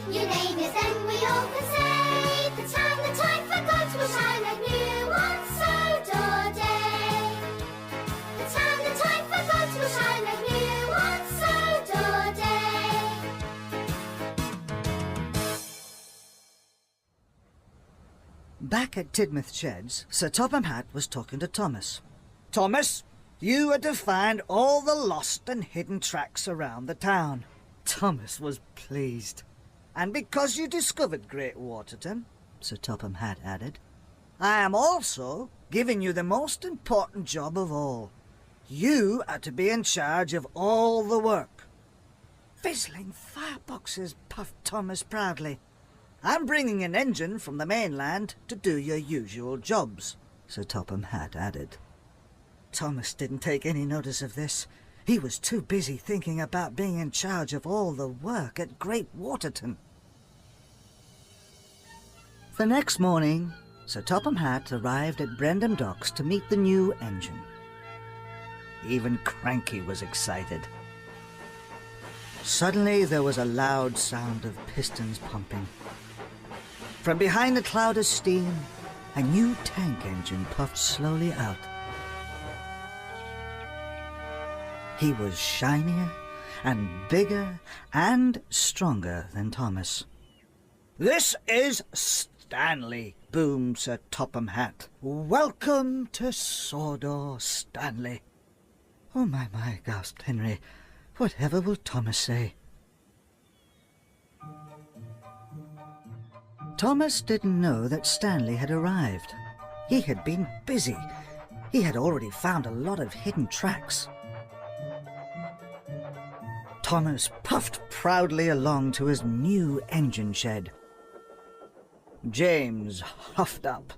New neighbours then we all can say, the town that I forgot will shine like new on Sodor Day. The town that I forgot will shine like new on Sodor Day. Back at Tidmouth Sheds, Sir Topham Hatt was talking to Thomas. Thomas, you are to find all the lost and hidden tracks around the town. Thomas was pleased. And because you discovered Great Waterton, Sir Topham Hatt added, I am also giving you the most important job of all. You are to be in charge of all the work. Fizzling fireboxes, puffed Thomas proudly. I'm bringing an engine from the mainland to do your usual jobs, Sir Topham Hatt added. Thomas didn't take any notice of this. He was too busy thinking about being in charge of all the work at Great Waterton. The next morning, Sir Topham Hatt arrived at Brendam Docks to meet the new engine. Even Cranky was excited. Suddenly there was a loud sound of pistons pumping. From behind a cloud of steam, a new tank engine puffed slowly out. He was shinier and bigger and stronger than Thomas. This is Stanley, boomed Sir Topham Hatt. Welcome to Sodor, Stanley. Oh, my, gasped Henry. Whatever will Thomas say? Thomas didn't know that Stanley had arrived. He had been busy. He had already found a lot of hidden tracks. Thomas puffed proudly along to his new engine shed. James huffed up.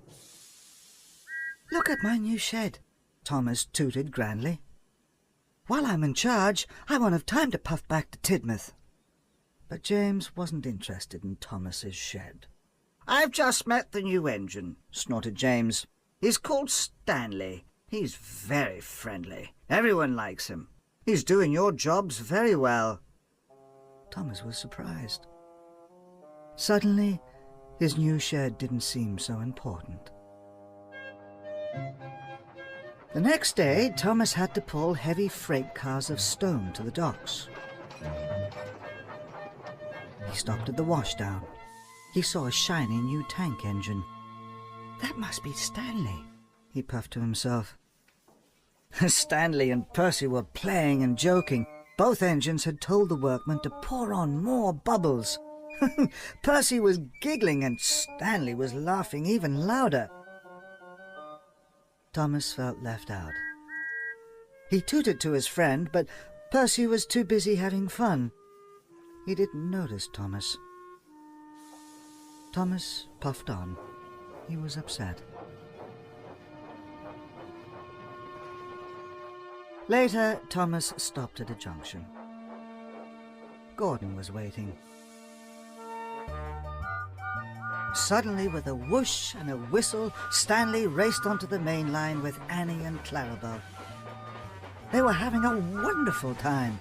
Look at my new shed, Thomas tooted grandly. While I'm in charge, I won't have time to puff back to Tidmouth. But James wasn't interested in Thomas's shed. I've just met the new engine, snorted James. He's called Stanley. He's very friendly. Everyone likes him. He's doing your jobs very well. Thomas was surprised. Suddenly, his new shed didn't seem so important. The next day, Thomas had to pull heavy freight cars of stone to the docks. He stopped at the washdown. He saw a shiny new tank engine. That must be Stanley, he puffed to himself. Stanley and Percy were playing and joking. Both engines had told the workmen to pour on more bubbles. Percy was giggling and Stanley was laughing even louder. Thomas felt left out. He tooted to his friend, but Percy was too busy having fun. He didn't notice Thomas. Thomas puffed on. He was upset. Later, Thomas stopped at a junction. Gordon was waiting. Suddenly, with a whoosh and a whistle, Stanley raced onto the main line with Annie and Clarabel. They were having a wonderful time.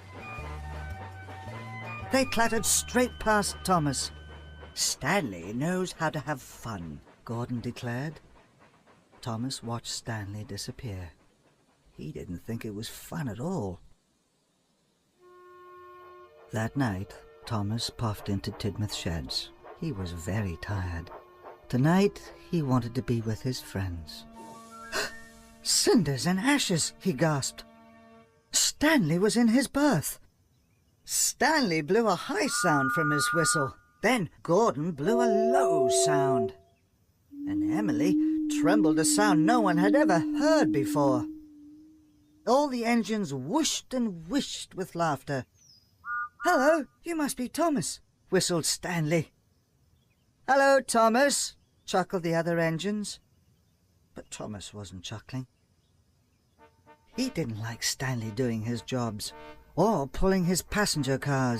They clattered straight past Thomas. Stanley knows how to have fun, Gordon declared. Thomas watched Stanley disappear. He didn't think it was fun at all. That night, Thomas puffed into Tidmouth Sheds. He was very tired. Tonight, he wanted to be with his friends. Cinders and ashes, he gasped. Stanley was in his berth. Stanley blew a high sound from his whistle. Then Gordon blew a low sound. And Emily trembled a sound no one had ever heard before. All the engines whooshed and whished with laughter. Hello, you must be Thomas, whistled Stanley. Hello, Thomas, chuckled the other engines. But Thomas wasn't chuckling. He didn't like Stanley doing his jobs or pulling his passenger cars.